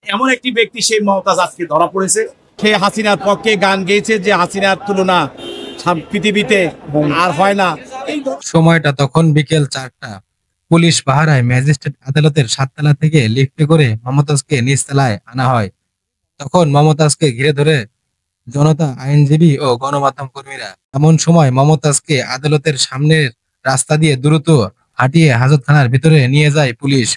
এমন একটি ব্যক্তি সেই মমতাজ আজকে ধরা পড়েছে। সে হাসিনার পক্ষে গান গেয়েছে যে হাসিনার তুলনা পৃথিবীতে আর হয় না। সময়টা তখন বিকেল 4টা। পুলিশ পাহারায় ম্যাজিস্ট্রেট আদালতের 7 তলা থেকে লিফটে করে মমতাজকে নিচতলায় আনা হয়। তখন মমতাজকে ঘিরে ধরে জনতা, আইনজীবী ও গণমাধ্যম কর্মীরা। এমন সময় মমতাজকে আদালতের সামনের রাস্তা দিয়ে দ্রুত হাঁটিয়ে হাজতখানার ভিতরে নিয়ে যায় পুলিশ।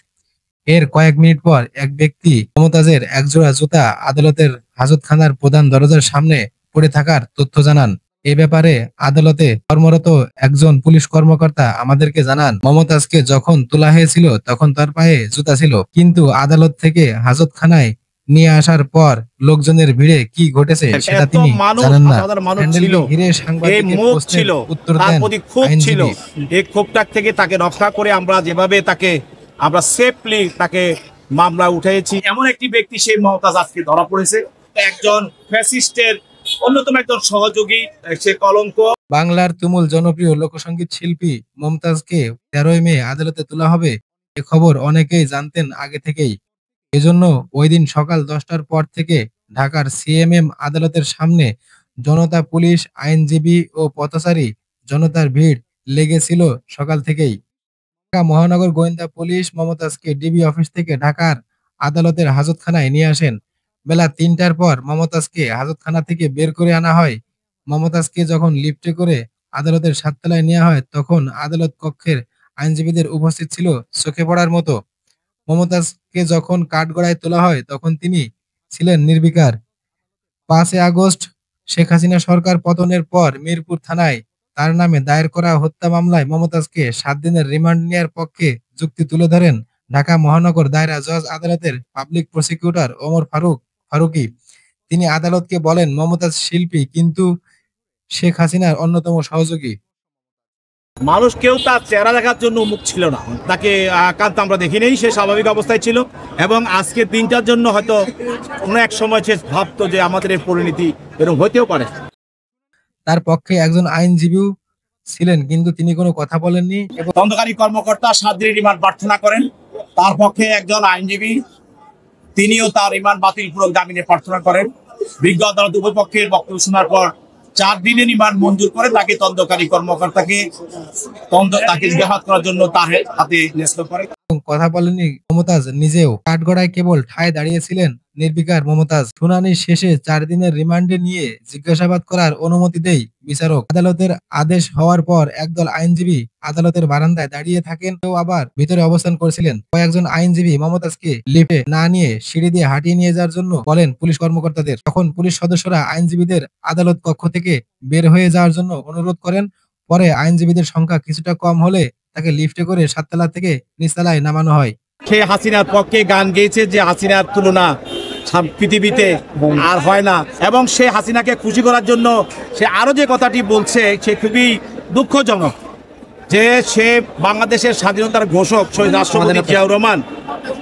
এর কয়েক মিনিট পর এক ব্যক্তি মমতাজের একজোড়া জুতা আদালতের হাজতখানার প্রধান দরজার সামনে পড়ে থাকার তথ্য জানান। এ ব্যাপারে আদালতে কর্মরত একজন পুলিশ কর্মকর্তা আমাদেরকে জানান, মমতাজকে যখন তোলা হয়েছিল তখন তার পায়ে জুতা ছিল, কিন্তু আদালত থেকে হাজতখানায় নিয়ে আসার পর লোকজনের ভিড়ে কি ঘটেছে সেটা তিনি জানেন না। ঘিরে সাংবাদিকের প্রশ্নের উত্তর দেন আইনজীবী। এই ক্ষোভটা থেকে তাকে রক্ষা করে আমরা যেভাবে আমরা সেফলি তাকে মামলা উঠাইছি। এমন একটি ব্যক্তি সেই মমতাজ আজকে ধরা পড়েছে, একজন ফ্যাসিস্টের অন্যতম একজন সহযোগী, সে কলঙ্ক। বাংলার তুমুল জনপ্রিয় লোকসঙ্গীত শিল্পী মমতাজকে 13ই মে আদালতে তোলা হবে, এ খবর অনেকেই জানতেন আগে থেকেই। এজন্য ওই দিন সকাল 10টার পর থেকে ঢাকার সিএমএম আদালতের সামনে জনতা, পুলিশ, আইনজীবী ও পথচারী জনতার ভিড় লেগেছিল সকাল থেকেই। ঢাকা মহানগর গোয়েন্দা পুলিশ মমতাজকে ডিবি অফিস থেকে ঢাকার আদালতের হাজতখানায় নিয়ে আসেন। বেলা 3টার পর মমতাজকে হাজতখানা থেকে বের করে আনা হয়। মমতাজকে যখন লিফটে করে আদালতের 7 তলায় নেওয়া হয় তখন আদালত কক্ষের আইনজীবীদের উপস্থিত ছিল চোখে পড়ার মতো। মমতাজকে যখন কাঠগড়ায় তোলা হয় তখন তিনি ছিলেন নির্বিকার। 5 আগস্ট শেখ হাসিনা সরকার পতনের পর মিরপুর থানায় তার নামে দায়ের করা হত্যা মামলায় মমতাজকে 7 দিনের রিমান্ড নেওয়ার পক্ষে যুক্তি তুলে ধরেন ঢাকা মহানগর দায়রা জজ আদালতের পাবলিক প্রসিকিউটর ওমর ফারুকী। তিনি আদালতকে বলেন, মমতাজ শিল্পী কিন্তু শেখ হাসিনার অন্যতম সহযোগী। মানুষ কেউ তার চেহারা দেখার জন্য উন্মুখ ছিল না, তাকে আকান্ত আমরা দেখি নেই, সে স্বাভাবিক অবস্থায় ছিল এবং আজকের দিনটার জন্য হয়তো কোনো এক সময় সে ভাবতো যে আমাদের এই পরিণতি এরকম হতেও পারে। তার পক্ষে একজন আইনজীবীও ছিলেন, কিন্তু তিনি কোনো কথা বলেননি। তদন্তকারী কর্মকর্তা 7 দিনের রিমান্ড প্রার্থনা করেন, তার পক্ষে একজন আইনজীবী তিনিও তার রিমান্ড বাতিলপূর্বক জামিনে প্রার্থনা করেন। বিজ্ঞ আদালত উভয় পক্ষের বক্তব্য শোনার পর 4 দিনের রিমান্ড মঞ্জুর করে তাকে তদন্তকারী কর্মকর্তাকে জিজ্ঞাসাবাদ করার জন্য তার হাতে ন্যস্ত করে। কথা বলেনি মমতাজ নিজেও। কাঠগড়ায় কেবল ঠায় দাঁড়িয়েছিলেন নির্বিকার মমতাজ। শুনানি শেষে 4 দিনের রিমান্ডে নিয়ে জিজ্ঞাসাবাদ করার অনুমতি দেয় বিচারক। আদালতের আদেশ হওয়ার পর একদল আইনজীবী আদালতের বারান্দায় দাঁড়িয়ে থাকেন, কেউ আবার ভিতরে অবস্থান করেছিলেন। কয়েকজন আইনজীবী মমতাজকে লিফটে না নিয়ে সিঁড়ি দিয়ে হাঁটিয়ে নিয়ে যাওয়ার জন্য বলেন পুলিশ কর্মকর্তাদের। তখন পুলিশ সদস্যরা আইনজীবীদের আদালত কক্ষ থেকে বের হয়ে যাওয়ার জন্য অনুরোধ করেন। পরে আইনজীবীদের সংখ্যা কিছুটা কম হলে তাকে লিফটে করে 7 তলা থেকে নিচতলায় নামানো হয়। সে হাসিনার পক্ষে গান গেয়েছে যে হাসিনার তুলনা পৃথিবীতে আর হয় না, এবং সে হাসিনাকে খুশি করার জন্য সে আরো যে কথাটি বলছে সে খুবই দুঃখজনক, যে সে বাংলাদেশের স্বাধীনতার ঘোষক শহীদ রাষ্ট্রপতি জিয়াউর রহমান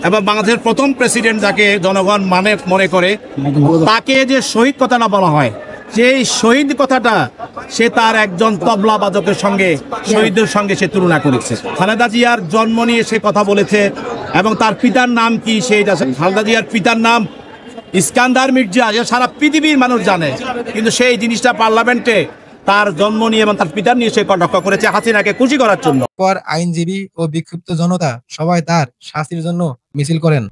এবং বাংলাদেশের প্রথম প্রেসিডেন্ট যাকে জনগণ মনে করে, তাকে যে শহীদ কথাটা বলা হয়, সেই শহীদ কথাটা সে তার একজন তবলা বাদকের সঙ্গে, শহীদদের সঙ্গে সে তুলনা করেছে। খালেদা জিয়ার জন্ম নিয়ে সে কথা বলেছে এবং তার পিতার নাম কি সেইটা, খালেদা জিয়ার পিতার নাম ইস্কান্দার মির্জা, সারা পৃথিবীর মানুষ জানে, কিন্তু সেই জিনিসটা পার্লামেন্টে তার জন্ম নিয়ে এবং তার পিতার নিয়ে সে কটাক্ষ করেছে হাসিনাকে খুশি করার জন্য। পর আইনজীবী ও বিক্ষুব্ধ জনতা সবাই তার শাস্তির জন্য মিছিল করেন।